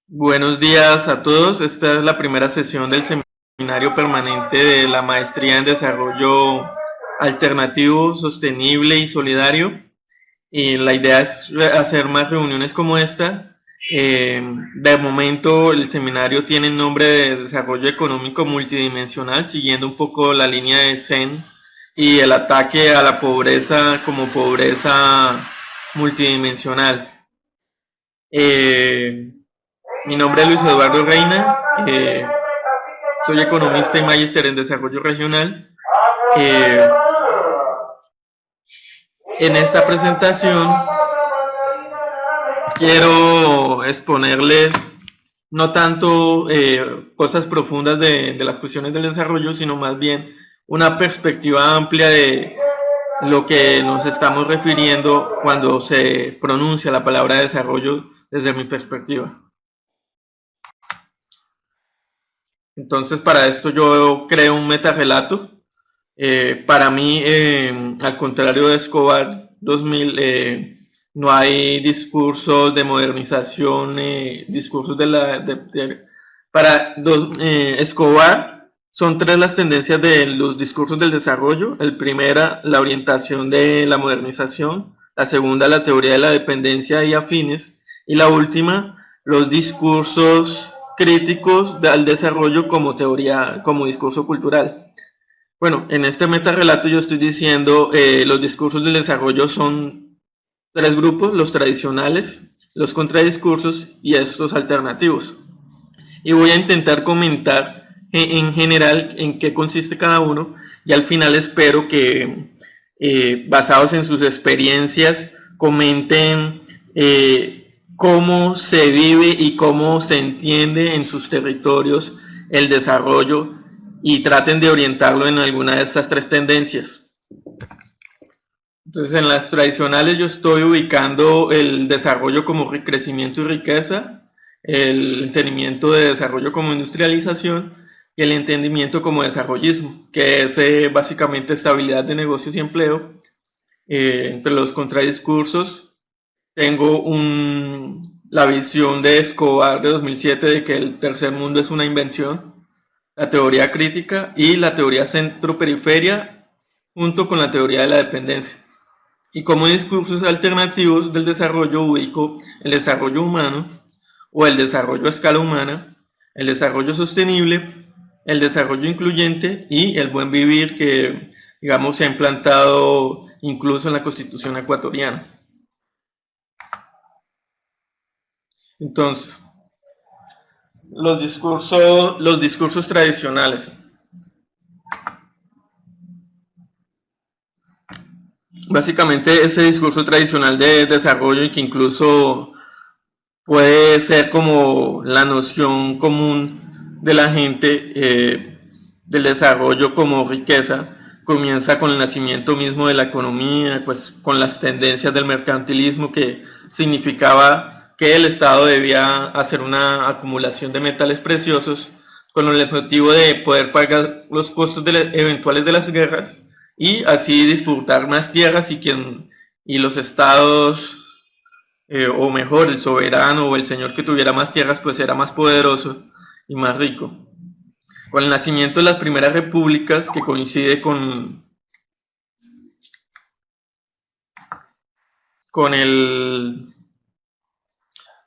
Buenos días a todos. Esta es la primera sesión del seminario permanente de la Maestría en Desarrollo Alternativo, Sostenible y Solidario. Y la idea es hacer más reuniones como esta. De momento el seminario tiene el nombre de Desarrollo Económico Multidimensional, siguiendo un poco la línea de Zen y el ataque a la pobreza como pobreza multidimensional. Mi nombre es Luis Eduardo Reina, soy economista y magíster en desarrollo regional. En esta presentación quiero exponerles no tanto cosas profundas de las cuestiones del desarrollo, sino más bien una perspectiva amplia de lo que nos estamos refiriendo cuando se pronuncia la palabra desarrollo desde mi perspectiva. Entonces, para esto yo creo un metarrelato. Para mí, al contrario de Escobar 2000, no hay discursos de modernización, discursos para Escobar son tres las tendencias de los discursos del desarrollo. El primera, la orientación de la modernización. La segunda, la teoría de la dependencia y afines. Y la última, los discursos críticos al desarrollo como teoría, como discurso cultural. Bueno, en este metarrelato yo estoy diciendo los discursos del desarrollo son tres grupos: los tradicionales, los contradiscursos y estos alternativos. Y voy a intentar comentar en general en qué consiste cada uno, y al final espero que basados en sus experiencias comenten cómo se vive y cómo se entiende en sus territorios el desarrollo y traten de orientarlo en alguna de estas tres tendencias. Entonces, en las tradicionales yo estoy ubicando el desarrollo como crecimiento y riqueza, el entendimiento de desarrollo como industrialización y el entendimiento como desarrollismo, que es básicamente estabilidad de negocios y empleo. Entre los contradiscursos tengo la visión de Escobar de 2007 de que el tercer mundo es una invención, la teoría crítica y la teoría centro-periferia junto con la teoría de la dependencia. Y como discursos alternativos del desarrollo ubico el desarrollo humano o el desarrollo a escala humana, el desarrollo sostenible, el desarrollo incluyente y el buen vivir que, digamos, se ha implantado incluso en la Constitución ecuatoriana. Entonces, los discursos tradicionales. Básicamente ese discurso tradicional de desarrollo y que incluso puede ser como la noción común de la gente del desarrollo como riqueza, comienza con el nacimiento mismo de la economía, pues con las tendencias del mercantilismo que significaba que el Estado debía hacer una acumulación de metales preciosos con el objetivo de poder pagar los costos eventuales de las guerras y así disputar más tierras y los estados, o mejor, el soberano o el señor que tuviera más tierras, pues era más poderoso y más rico. Con el nacimiento de las primeras repúblicas, que coincide con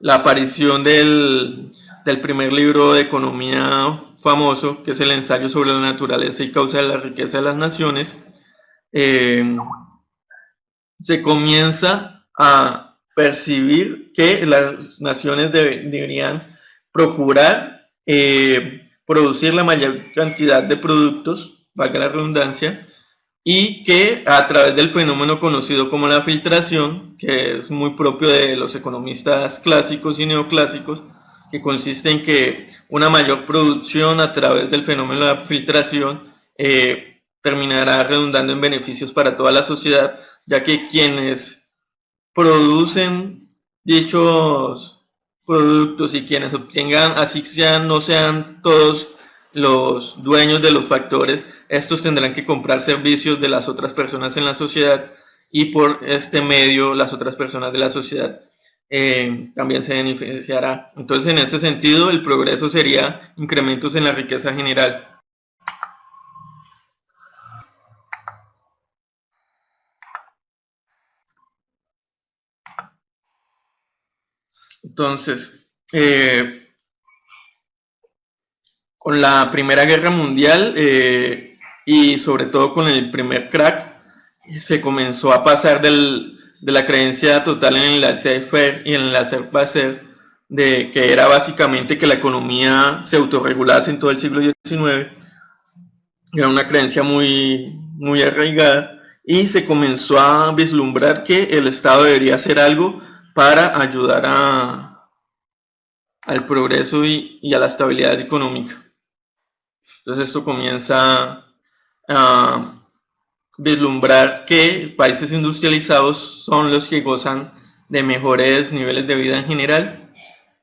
la aparición del primer libro de economía famoso, que es el ensayo sobre la naturaleza y causa de la riqueza de las naciones, se comienza a percibir que las naciones deberían procurar producir la mayor cantidad de productos, valga la redundancia, y que a través del fenómeno conocido como la filtración, que es muy propio de los economistas clásicos y neoclásicos, que consiste en que una mayor producción a través del fenómeno de la filtración terminará redundando en beneficios para toda la sociedad, ya que quienes producen dichos productos y quienes obtengan, así sean, no sean todos los dueños de los factores, estos tendrán que comprar servicios de las otras personas en la sociedad y por este medio las otras personas de la sociedad también se beneficiará. Entonces, en ese sentido, el progreso sería incrementos en la riqueza general. Entonces, con la Primera Guerra Mundial y sobre todo con el primer crack, se comenzó a pasar de la creencia total en el laissez-faire y en el laissez-passer, de que era básicamente que la economía se autorregulase en todo el siglo XIX. Era una creencia muy arraigada y se comenzó a vislumbrar que el Estado debería hacer algo para ayudar al progreso y a la estabilidad económica. Entonces esto comienza a vislumbrar que países industrializados son los que gozan de mejores niveles de vida en general.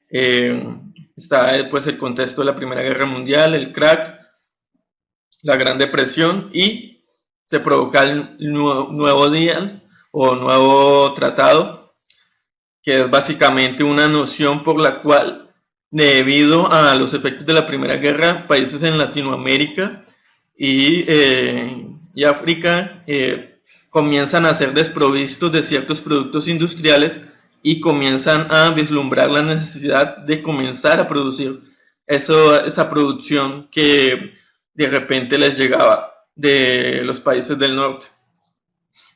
Está pues el contexto de la Primera Guerra Mundial, el crack, la Gran Depresión, y se provoca el nuevo deal o nuevo tratado, que es básicamente una noción por la cual, debido a los efectos de la Primera Guerra, países en Latinoamérica y África comienzan a ser desprovistos de ciertos productos industriales y comienzan a vislumbrar la necesidad de comenzar a producir esa producción que de repente les llegaba de los países del norte.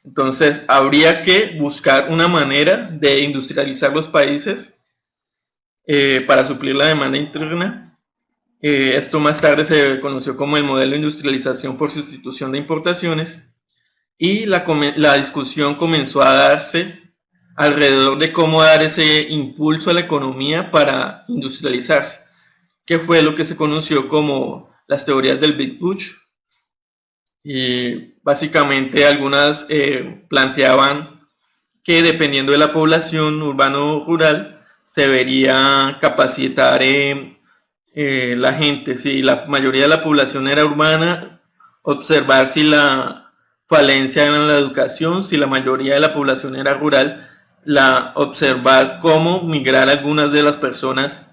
Entonces habría que buscar una manera de industrializar los países para suplir la demanda interna. Esto más tarde se conoció como el modelo de industrialización por sustitución de importaciones, y la discusión comenzó a darse alrededor de cómo dar ese impulso a la economía para industrializarse, que fue lo que se conoció como las teorías del Big Push. Y básicamente algunas planteaban que dependiendo de la población urbano o rural se debería capacitar la gente. Si la mayoría de la población era urbana, observar si la falencia era en la educación. Si la mayoría de la población era rural, observar cómo migrar algunas de las personas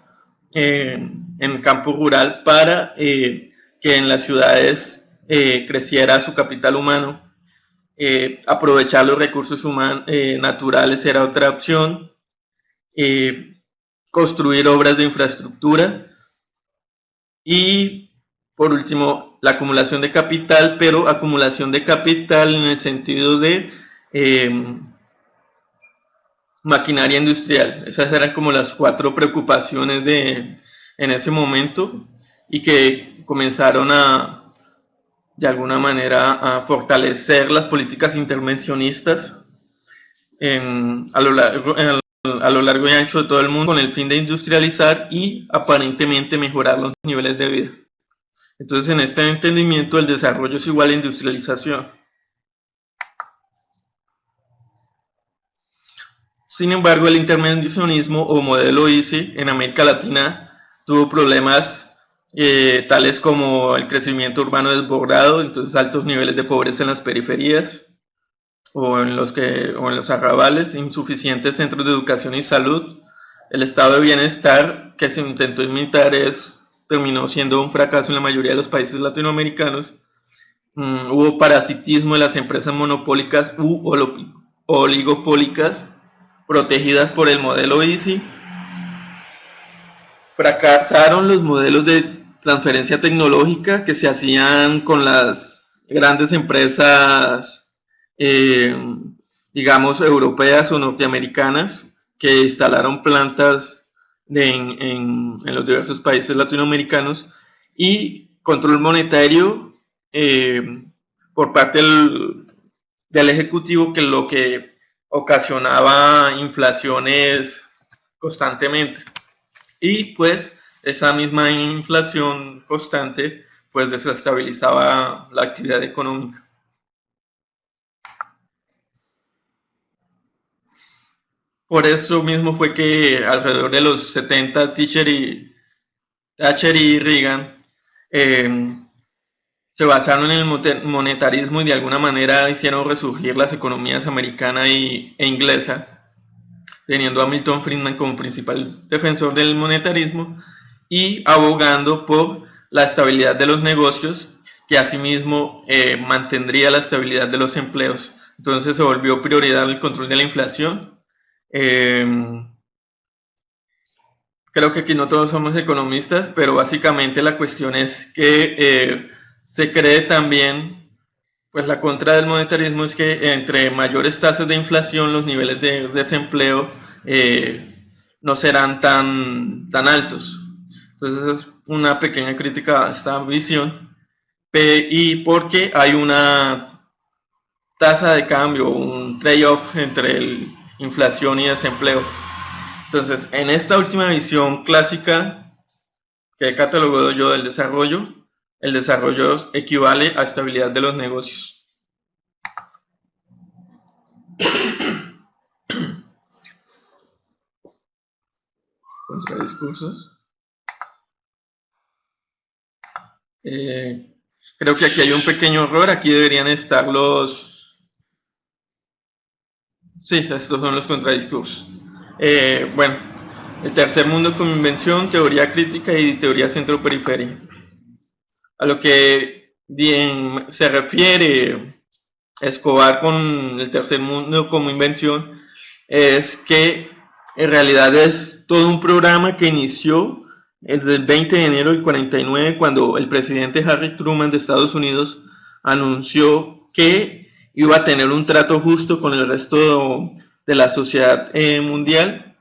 en el campo rural para que en las ciudades creciera su capital humano. Aprovechar los recursos naturales era otra opción. Construir obras de infraestructura. Y por último, la acumulación de capital, pero acumulación de capital en el sentido de maquinaria industrial. Esas eran como las 4 preocupaciones en ese momento, y que comenzaron de alguna manera a fortalecer las políticas intervencionistas a lo largo y ancho de todo el mundo, con el fin de industrializar y aparentemente mejorar los niveles de vida. Entonces, en este entendimiento, el desarrollo es igual a industrialización. Sin embargo, el intervencionismo o modelo ICI en América Latina tuvo problemas tales como el crecimiento urbano desbordado, entonces altos niveles de pobreza en las periferias o en los arrabales, insuficientes centros de educación y salud. El estado de bienestar que se intentó imitar terminó siendo un fracaso en la mayoría de los países latinoamericanos. Hubo parasitismo de las empresas monopólicas u oligopólicas protegidas por el modelo ICI. Fracasaron los modelos de transferencia tecnológica que se hacían con las grandes empresas, digamos, europeas o norteamericanas, que instalaron plantas en los diversos países latinoamericanos, y control monetario por parte del Ejecutivo, que lo que ocasionaba inflaciones constantemente. Y pues esa misma inflación constante pues desestabilizaba la actividad económica. Por eso mismo fue que alrededor de los 70 Thatcher y Reagan se basaron en el monetarismo y de alguna manera hicieron resurgir las economías americana e inglesa, teniendo a Milton Friedman como principal defensor del monetarismo y abogando por la estabilidad de los negocios, que asimismo mantendría la estabilidad de los empleos. Entonces se volvió prioridad el control de la inflación. Creo que aquí no todos somos economistas, pero básicamente la cuestión es que se cree también, pues la contra del monetarismo es que entre mayores tasas de inflación, los niveles de desempleo no serán tan altos. Entonces es una pequeña crítica a esta visión, y porque hay una tasa de cambio, un trade-off entre inflación y desempleo. Entonces, en esta última visión clásica que he catalogado yo del desarrollo, el desarrollo equivale a estabilidad de los negocios. Contradiscursos. Creo que aquí hay un pequeño error, aquí deberían estar los... Sí, estos son los contradiscursos. Bueno, el tercer mundo como invención, teoría crítica y teoría centro-periferia. A lo que bien se refiere Escobar con el tercer mundo como invención, es que en realidad es todo un programa que inició desde el 20 de enero del 49, cuando el presidente Harry Truman de Estados Unidos anunció que iba a tener un trato justo con el resto de la sociedad mundial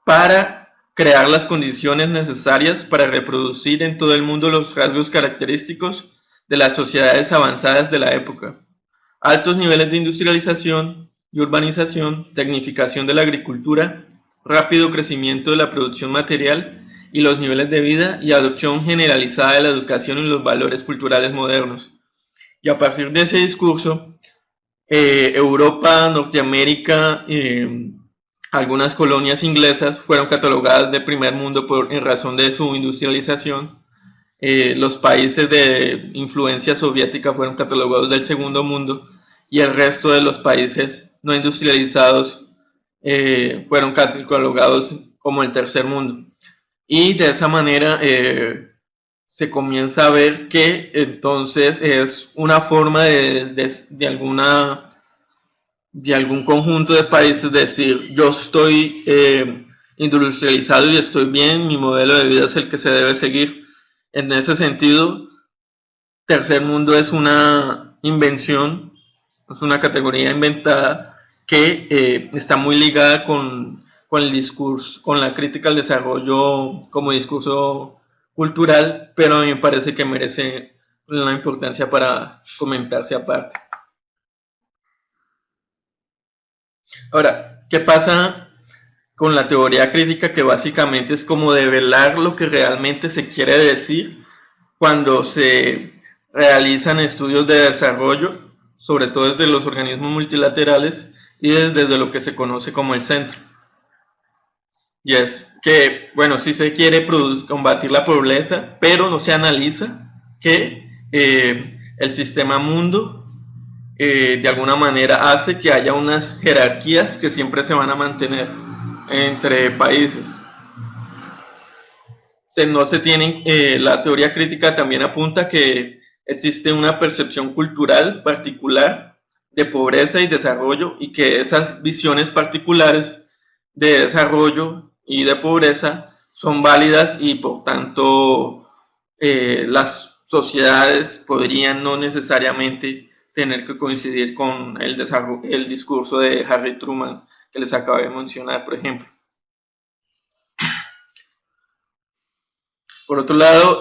para crear las condiciones necesarias para reproducir en todo el mundo los rasgos característicos de las sociedades avanzadas de la época: altos niveles de industrialización y urbanización, tecnificación de la agricultura, rápido crecimiento de la producción material y los niveles de vida, y adopción generalizada de la educación y los valores culturales modernos. Y a partir de ese discurso, Europa, Norteamérica, algunas colonias inglesas fueron catalogadas de primer mundo en razón de su industrialización. Los países de influencia soviética fueron catalogados del segundo mundo, y el resto de los países no industrializados fueron catalogados como el tercer mundo. Y de esa manera se comienza a ver que entonces es una forma de algún conjunto de países decir: yo estoy industrializado y estoy bien, mi modelo de vida es el que se debe seguir. En ese sentido, tercer mundo es una invención, es una categoría inventada que está muy ligada con el discurso, con la crítica al desarrollo como discurso cultural, pero a mí me parece que merece una importancia para comentarse aparte. Ahora, ¿qué pasa con la teoría crítica? Que básicamente es como develar lo que realmente se quiere decir cuando se realizan estudios de desarrollo, sobre todo desde los organismos multilaterales y desde lo que se conoce como el centro. Y es que, bueno, sí se quiere combatir la pobreza, pero no se analiza que el sistema mundo de alguna manera hace que haya unas jerarquías que siempre se van a mantener entre países. No se tienen, la teoría crítica también apunta que existe una percepción cultural particular de pobreza y desarrollo, y que esas visiones particulares de desarrollo y de pobreza son válidas, y por tanto las sociedades podrían no necesariamente tener que coincidir con el discurso de Harry Truman que les acabé de mencionar, por ejemplo. Por otro lado,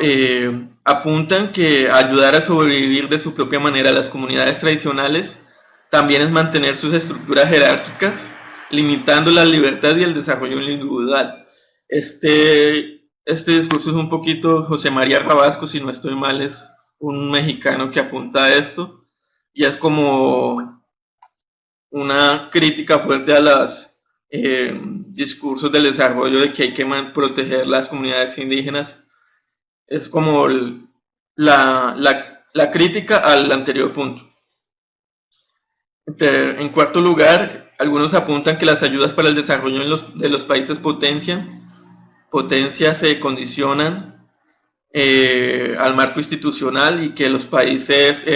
apuntan que ayudar a sobrevivir de su propia manera a las comunidades tradicionales también es mantener sus estructuras jerárquicas, limitando la libertad y el desarrollo individual. Este discurso es un poquito José María Rabasco, si no estoy mal, es un mexicano que apunta a esto, y es como una crítica fuerte a los discursos del desarrollo de que hay que proteger las comunidades indígenas. Es como la crítica al anterior punto. En cuarto lugar, Algunos apuntan que las ayudas para el desarrollo de los países potencia se condicionan al marco institucional y que los países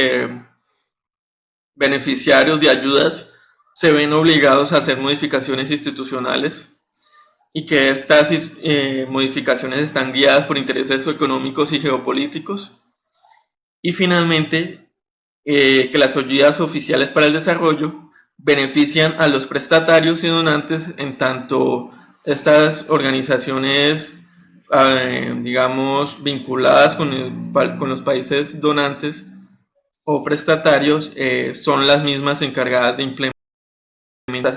beneficiarios de ayudas se ven obligados a hacer modificaciones institucionales y que estas modificaciones están guiadas por intereses económicos y geopolíticos. Y finalmente, que las ayudas oficiales para el desarrollo benefician a los prestatarios y donantes, en tanto estas organizaciones, digamos, vinculadas con los países donantes o prestatarios, son las mismas encargadas de implementar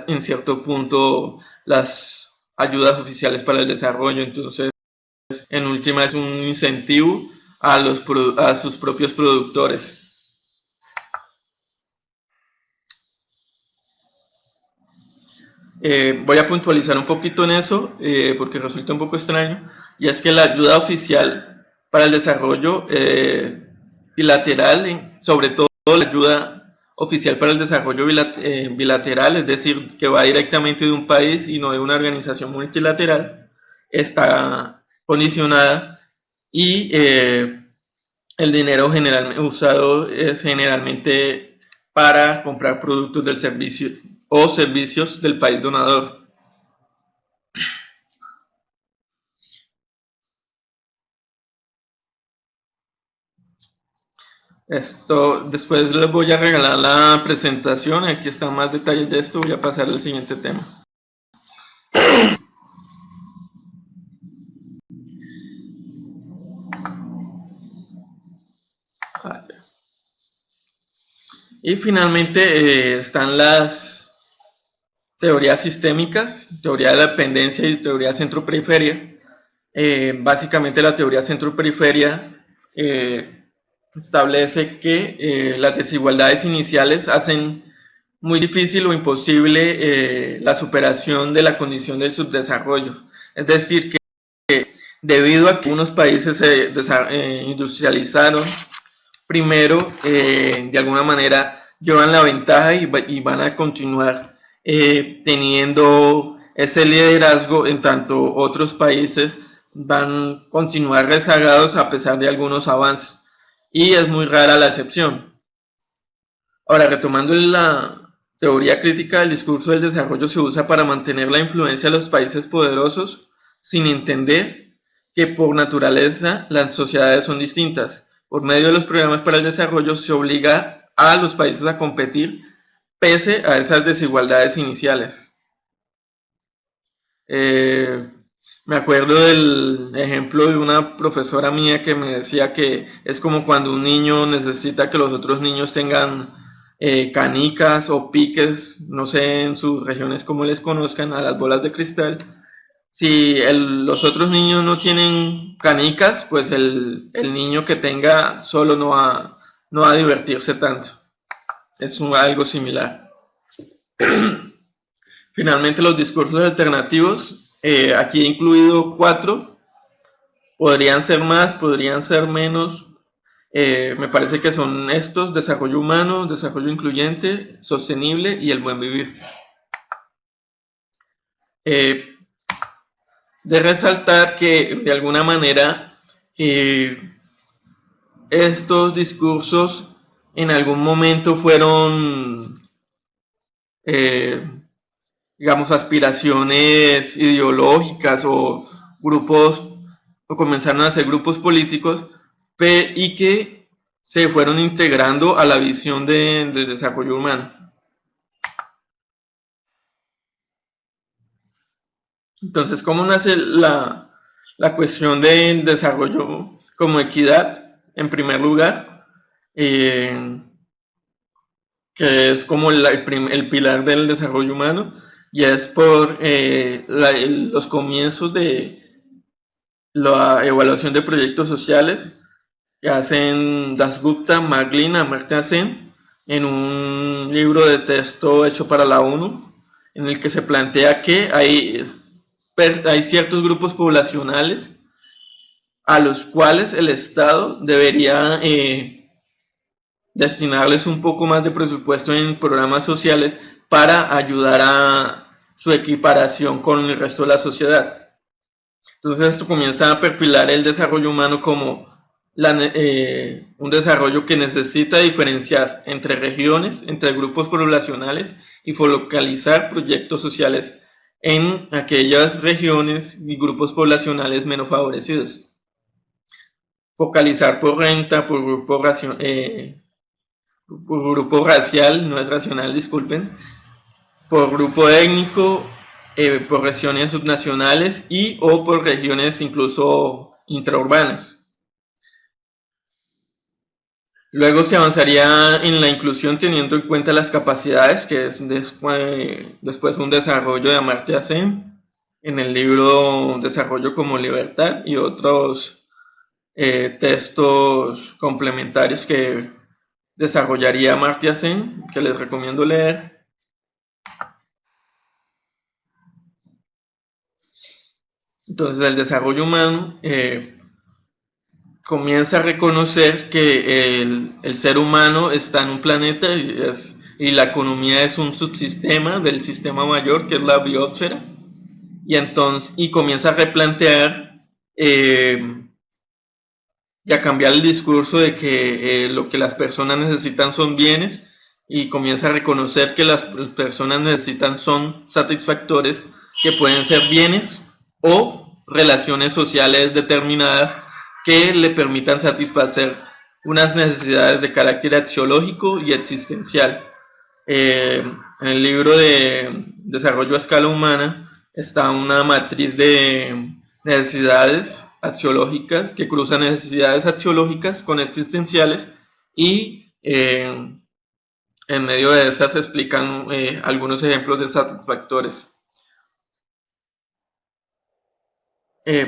en cierto punto las ayudas oficiales para el desarrollo. Entonces, en última, es un incentivo a sus propios productores. Voy a puntualizar un poquito en eso porque resulta un poco extraño, y es que la ayuda oficial para el desarrollo bilateral, sobre todo la ayuda oficial para el desarrollo bilateral, es decir, que va directamente de un país y no de una organización multilateral, está condicionada y el dinero usado es generalmente para comprar productos del servicio o servicios del país donador. Esto, después les voy a regalar la presentación, aquí están más detalles de esto, voy a pasar al siguiente tema. Y finalmente están las teorías sistémicas, teoría de la dependencia y teoría centro-periferia. Básicamente la teoría centro-periferia establece que las desigualdades iniciales hacen muy difícil o imposible la superación de la condición del subdesarrollo. Es decir, que debido a que unos países se industrializaron primero, de alguna manera llevan la ventaja y van a continuar teniendo ese liderazgo, en tanto otros países van a continuar rezagados a pesar de algunos avances, y es muy rara la excepción. Ahora, retomando la teoría crítica del discurso del desarrollo, se usa para mantener la influencia de los países poderosos sin entender que por naturaleza las sociedades son distintas. Por medio de los programas para el desarrollo se obliga a los países a competir pese a esas desigualdades iniciales. Me acuerdo del ejemplo de una profesora mía que me decía que es como cuando un niño necesita que los otros niños tengan canicas o piques, no sé en sus regiones cómo les conozcan, a las bolas de cristal. Si los otros niños no tienen canicas, pues el niño que tenga solo no va a divertirse tanto. Es algo similar. Finalmente, los discursos alternativos, aquí he incluido 4, podrían ser más, podrían ser menos. Me parece que son estos: desarrollo humano, desarrollo incluyente, sostenible y el buen vivir. De resaltar que de alguna manera estos discursos en algún momento fueron, digamos, aspiraciones ideológicas o grupos, o comenzaron a ser grupos políticos, y que se fueron integrando a la visión del desarrollo humano. Entonces, ¿cómo nace la cuestión del desarrollo como equidad? En primer lugar, que es como el pilar del desarrollo humano, y es por los comienzos de la evaluación de proyectos sociales que hacen Dasgupta, Maglin, Amartya Sen, en un libro de texto hecho para la ONU, en el que se plantea que hay ciertos grupos poblacionales a los cuales el Estado debería destinarles un poco más de presupuesto en programas sociales para ayudar a su equiparación con el resto de la sociedad. Entonces esto comienza a perfilar el desarrollo humano como un desarrollo que necesita diferenciar entre regiones, entre grupos poblacionales y focalizar proyectos sociales en aquellas regiones y grupos poblacionales menos favorecidos. Focalizar por renta, por grupo racial, no es racional, disculpen, por grupo étnico, por regiones subnacionales y o por regiones incluso intraurbanas. Luego se avanzaría en la inclusión teniendo en cuenta las capacidades, que es después un desarrollo de Amartya Sen en el libro Desarrollo como Libertad y otros textos complementarios que desarrollaría Amartya Sen, que les recomiendo leer. Entonces el desarrollo humano comienza a reconocer que el ser humano está en un planeta y la economía es un subsistema del sistema mayor que es la biosfera, y comienza a replantear y a cambiar el discurso de que lo que las personas necesitan son bienes, y comienza a reconocer que las personas necesitan son satisfactores que pueden ser bienes o relaciones sociales determinadas que le permitan satisfacer unas necesidades de carácter axiológico y existencial. En el libro de Desarrollo a Escala Humana está una matriz de necesidades axiológicas que cruzan necesidades axiológicas con existenciales, y en medio de esas se explican algunos ejemplos de satisfactores.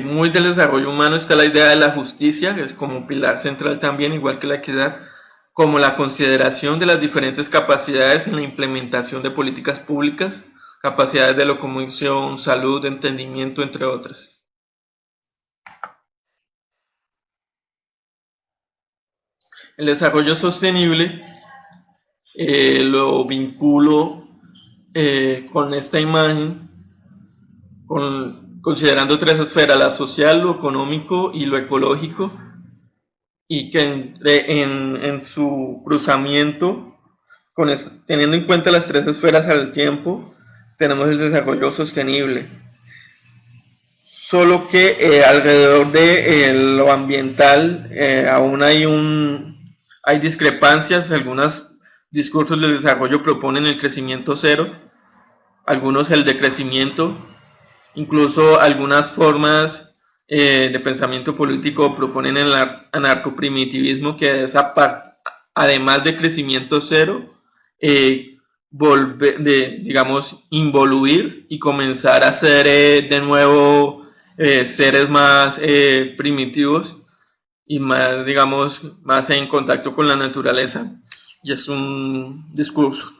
Muy del desarrollo humano está la idea de la justicia, que es como pilar central también, igual que la equidad, como la consideración de las diferentes capacidades en la implementación de políticas públicas, capacidades de locomoción, salud, entendimiento, entre otras. El desarrollo sostenible lo vinculo con esta imagen, considerando tres esferas: la social, lo económico y lo ecológico, y que en su cruzamiento, teniendo en cuenta las tres esferas al tiempo, tenemos el desarrollo sostenible. Solo que alrededor de lo ambiental aún hay discrepancias. Algunos discursos del desarrollo proponen el crecimiento cero, algunos el decrecimiento. Incluso algunas formas de pensamiento político proponen el anarcoprimitivismo, que es además de crecimiento cero, involuir y comenzar a ser de nuevo seres más primitivos y más, más en contacto con la naturaleza. Y es un discurso.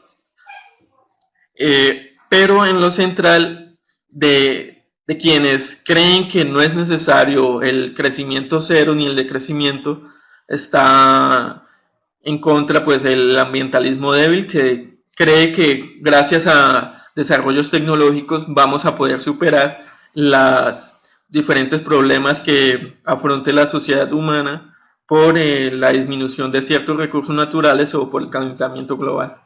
Pero en lo central de quienes creen que no es necesario el crecimiento cero ni el decrecimiento, está en contra pues el ambientalismo débil, que cree que gracias a desarrollos tecnológicos vamos a poder superar los diferentes problemas que afronte la sociedad humana por la disminución de ciertos recursos naturales o por el calentamiento global.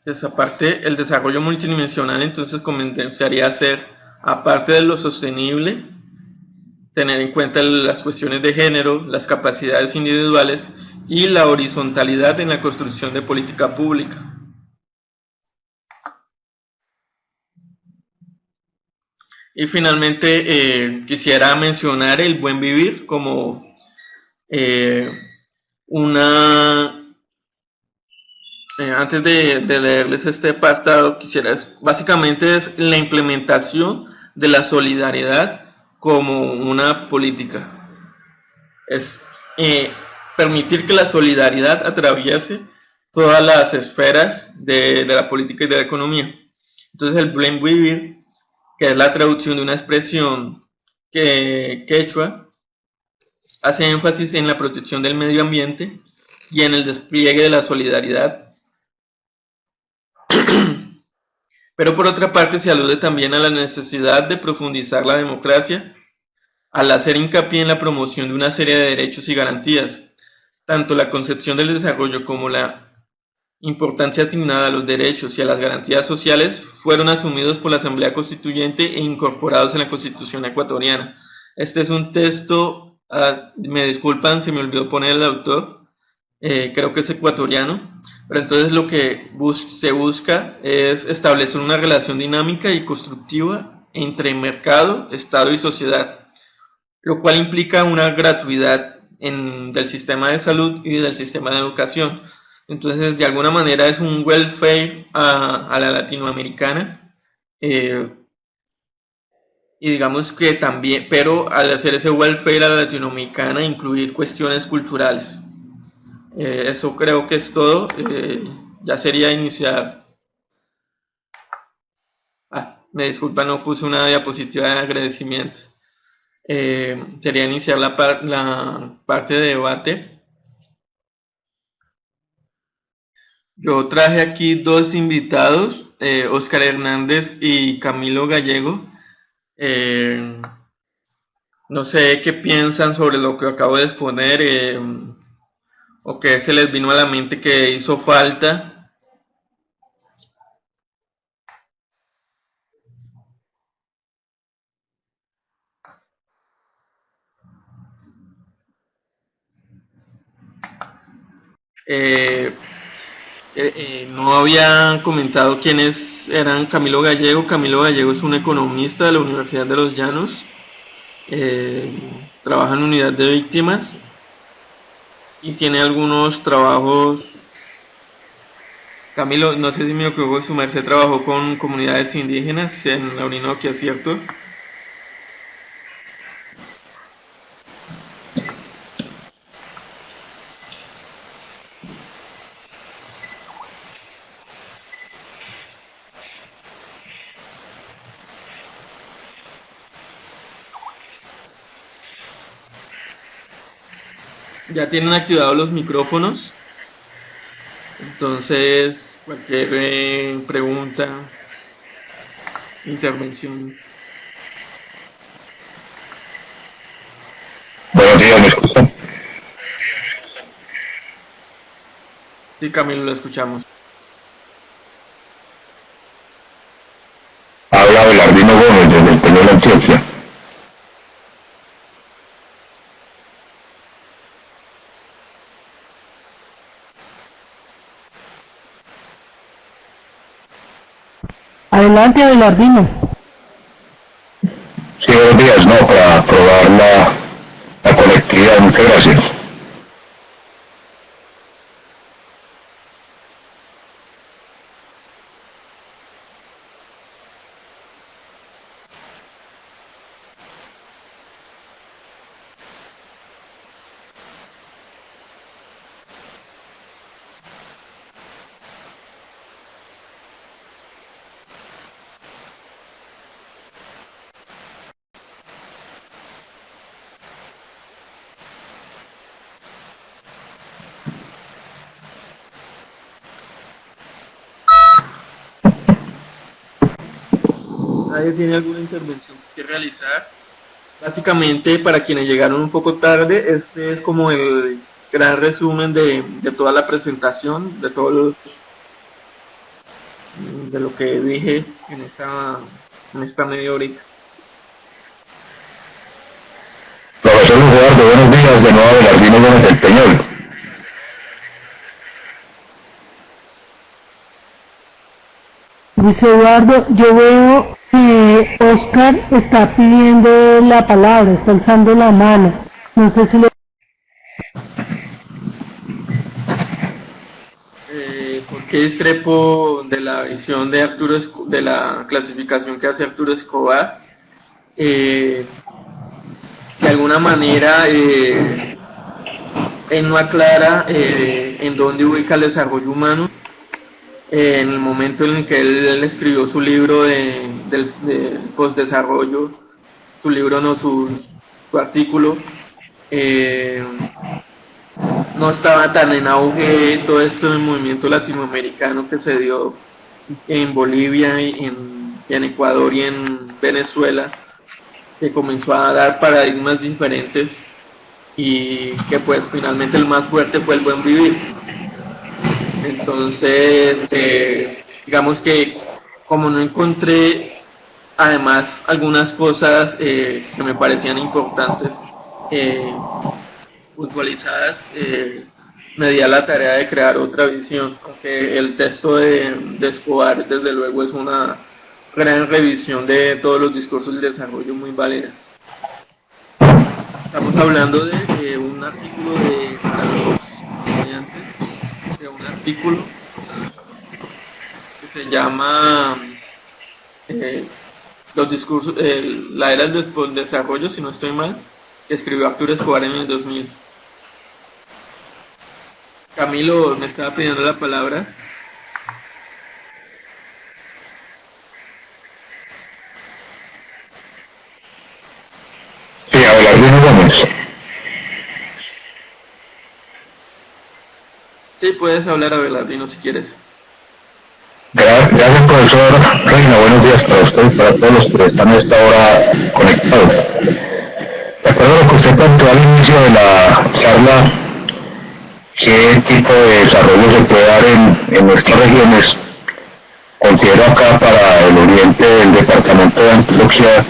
Entonces, aparte, el desarrollo multidimensional entonces comenzaría a ser, aparte de lo sostenible, tener en cuenta las cuestiones de género, las capacidades individuales y la horizontalidad en la construcción de política pública. Y finalmente quisiera mencionar el buen vivir como antes de leerles este apartado, básicamente es la implementación de la solidaridad como una política. Es permitir que la solidaridad atraviese todas las esferas de la política y de la economía. Entonces el buen vivir, que es la traducción de una expresión quechua, hace énfasis en la protección del medio ambiente y en el despliegue de la solidaridad. Pero por otra parte se alude también a la necesidad de profundizar la democracia al hacer hincapié en la promoción de una serie de derechos y garantías. Tanto la concepción del desarrollo como la importancia asignada a los derechos y a las garantías sociales fueron asumidos por la Asamblea Constituyente e incorporados en la Constitución ecuatoriana. Este es un texto, me disculpan, se me olvidó poner el autor, creo que es ecuatoriano, pero entonces lo que se busca es establecer una relación dinámica y constructiva entre mercado, Estado y sociedad, lo cual implica una gratuidad del sistema de salud y del sistema de educación. Entonces, de alguna manera es un welfare a la latinoamericana, y digamos que también, pero al hacer ese welfare a la latinoamericana, incluir cuestiones culturales. Eso creo que es todo. Ya sería iniciar. Me disculpa, no puse una diapositiva de agradecimiento. Sería iniciar la parte de debate. Yo traje aquí dos invitados, Oscar Hernández y Camilo Gallego. No sé qué piensan sobre lo que acabo de exponer, o qué se les vino a la mente que hizo falta. No había comentado quiénes eran Camilo Gallego. Camilo Gallego es un economista de la Universidad de los Llanos. Trabaja en unidad de víctimas y tiene algunos trabajos. Camilo, no sé si me equivoco, su merced trabajó con comunidades indígenas en la Orinoquia, ¿cierto? Ya tienen activados los micrófonos. Entonces, cualquier pregunta, intervención. Buenos días, ¿me escuchan? Sí, Camilo, lo escuchamos. Habla Abelardino Gómez desde el Peñol, Antioquia. Adelante, Abelardino. Sí, buenos días, no, para probar la conectividad, muchas gracias. ¿Nadie tiene alguna intervención que realizar? Básicamente, para quienes llegaron un poco tarde, este es como el gran resumen de toda la presentación, de todo de lo que dije en esta media horita. Profesor Eduardo, buenos días, de nuevo Abelardino Gómez del Peñol. Luis Eduardo, yo veo que Oscar está pidiendo la palabra, está alzando la mano. No sé si le... ¿Por qué discrepo de la visión de de la clasificación que hace Arturo Escobar? De alguna manera, él no aclara en dónde ubica el desarrollo humano. En el momento en el que él escribió su libro de postdesarrollo, su libro no, su artículo, eh, no estaba tan en auge todo esto del movimiento latinoamericano que se dio en Bolivia, en Ecuador y en Venezuela, que comenzó a dar paradigmas diferentes y que pues finalmente el más fuerte fue el buen vivir. Entonces, digamos que como no encontré además algunas cosas que me parecían importantes puntualizadas, me di a la tarea de crear otra visión, aunque el texto de Escobar desde luego es una gran revisión de todos los discursos del desarrollo muy válida. Estamos hablando de un artículo para los estudiantes, de un artículo que se llama los discursos, la era del desarrollo, si no estoy mal, que escribió Arturo Escobar en el 2000. Camilo me estaba pidiendo la palabra. Sí, Abelardino Gómez. Sí, puedes hablar, Abelardino, si quieres. Gracias, profesor Reina. Buenos días para usted y para todos los que están a esta hora conectados. De acuerdo a lo que usted planteó al inicio de la charla, qué tipo de desarrollo se puede dar en nuestras regiones, considero acá para el oriente del departamento de Antioquia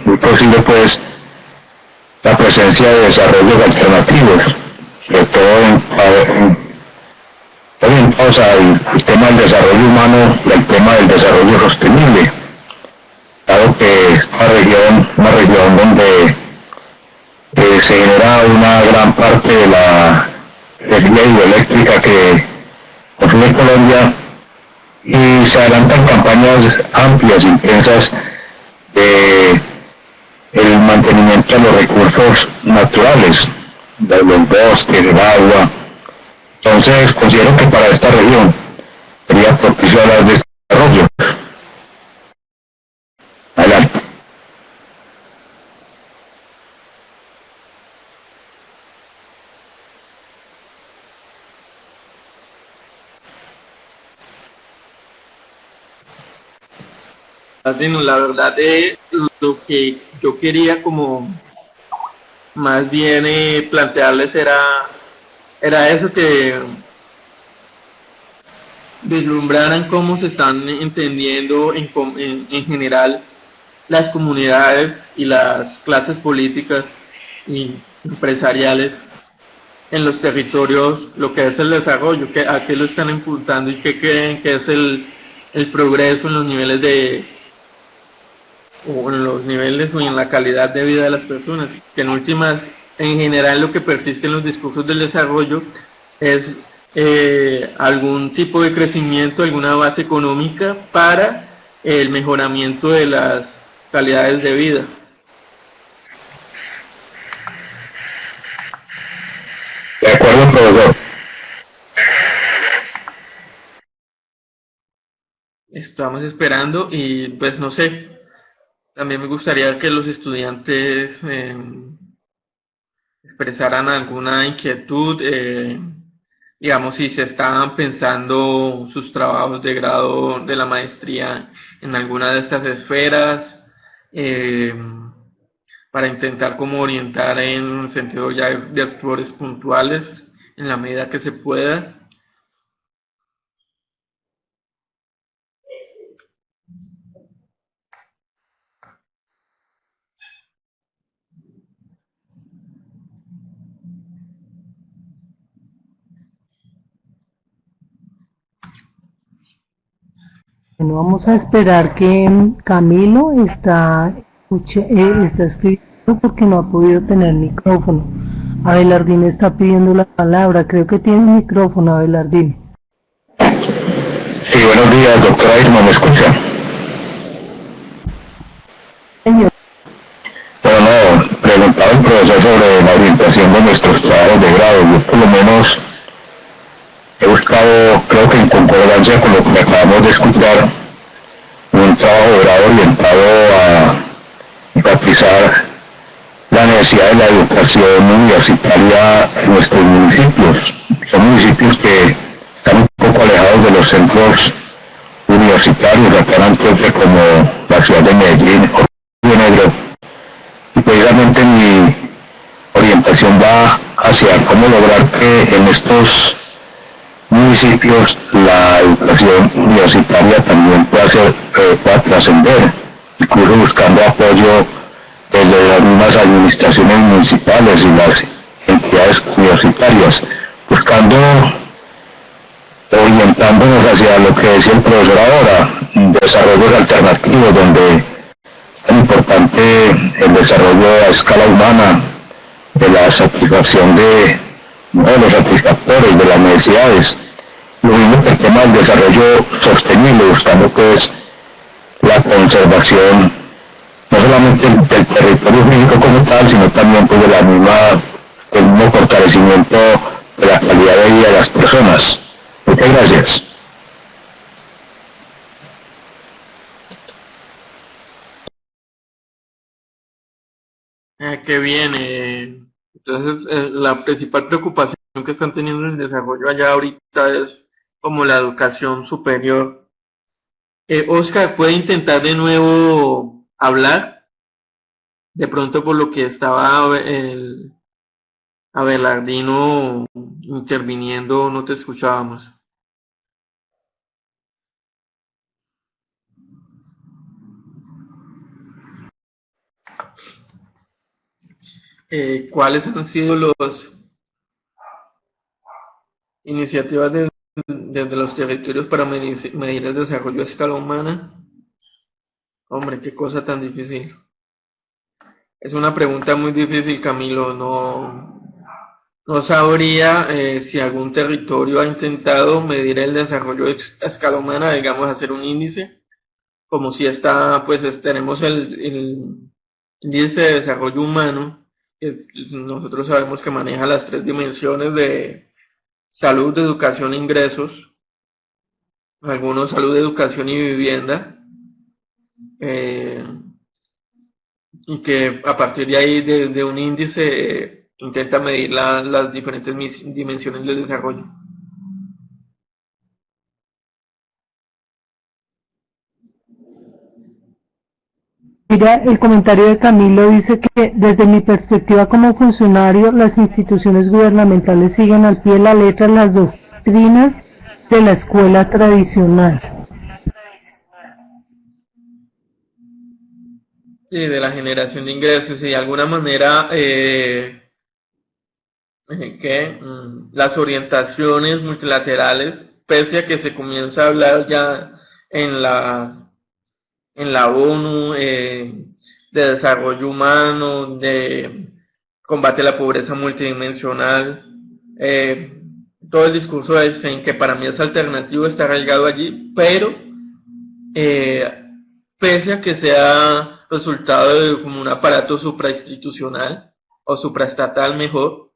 muy posible pues la presencia de desarrollos alternativos, sobre todo orientados al tema del desarrollo humano y al tema del desarrollo sostenible, dado que es una región donde se genera una gran parte de la energía hidroeléctrica que consume Colombia y se adelantan campañas amplias, intensas de el mantenimiento de los recursos naturales, de los bosques, del agua. Entonces considero que para esta región sería propicio hablar de desarrollo. Adelante. Latino, la verdad lo que yo quería como más bien plantearles era eso, que vislumbraran cómo se están entendiendo en general las comunidades y las clases políticas y empresariales en los territorios, lo que es el desarrollo, a qué lo están impulsando y qué creen que es el progreso en los niveles o en la calidad de vida de las personas, que en últimas, en general lo que persiste en los discursos del desarrollo es algún tipo de crecimiento, alguna base económica para el mejoramiento de las calidades de vida. De acuerdo, profesor. Estamos esperando y pues no sé, también me gustaría que los estudiantes expresaran alguna inquietud, digamos, si se estaban pensando sus trabajos de grado de la maestría en alguna de estas esferas, para intentar como orientar en el sentido ya de actores puntuales en la medida que se pueda. Bueno, vamos a esperar que Camilo está escribiendo porque no ha podido tener micrófono. Abelardín está pidiendo la palabra, creo que tiene micrófono, Abelardín. Sí, buenos días, doctora Irma, ¿me escucha? Señor. Bueno, no, preguntaba el profesor sobre la orientación de nuestros trabajos de grado. Yo por lo menos he buscado, creo que en concordancia con lo que acabamos de escuchar, un trabajo de grado orientado a enfatizar la necesidad de la educación universitaria en nuestros municipios. Son municipios que están un poco alejados de los centros universitarios, acá en Antioquia, como la ciudad de Medellín o Río Negro. Y precisamente mi orientación va hacia cómo lograr que en estos municipios la educación universitaria también pueda trascender, incluso buscando apoyo desde las mismas administraciones municipales y las entidades universitarias, buscando, orientándonos hacia lo que decía el profesor ahora, desarrollos alternativos, donde es tan importante el desarrollo a escala humana, de la satisfacción de los satisfactores de las necesidades. Lo mismo que el tema del desarrollo sostenible, buscando pues la conservación no solamente del territorio físico como tal, sino también pues del mismo fortalecimiento de la calidad de vida de las personas. Muchas gracias. Qué bien. Entonces, la principal preocupación que están teniendo en el desarrollo allá ahorita es como la educación superior. Oscar, ¿puede intentar de nuevo hablar? De pronto por lo que estaba el Abelardino interviniendo, no te escuchábamos. ¿Cuáles han sido las iniciativas desde los territorios para medir el desarrollo a escala humana? Hombre, qué cosa tan difícil. Es una pregunta muy difícil, Camilo. No sabría si algún territorio ha intentado medir el desarrollo a escala humana, digamos, hacer un índice, como si está, pues tenemos el índice de desarrollo humano, que nosotros sabemos que maneja las 3 dimensiones de salud, educación e ingresos, algunos salud, educación y vivienda, y que a partir de ahí, de un índice, intenta medir las diferentes dimensiones del desarrollo. Mira, el comentario de Camilo dice que desde mi perspectiva como funcionario, las instituciones gubernamentales siguen al pie de la letra las doctrinas de la escuela tradicional. Sí, de la generación de ingresos y de alguna manera las orientaciones multilaterales, pese a que se comienza a hablar ya en la ONU de desarrollo humano, de combate a la pobreza multidimensional, todo el discurso en que para mí es alternativo, está arraigado allí, pero pese a que sea resultado de como un aparato suprainstitucional o supraestatal mejor,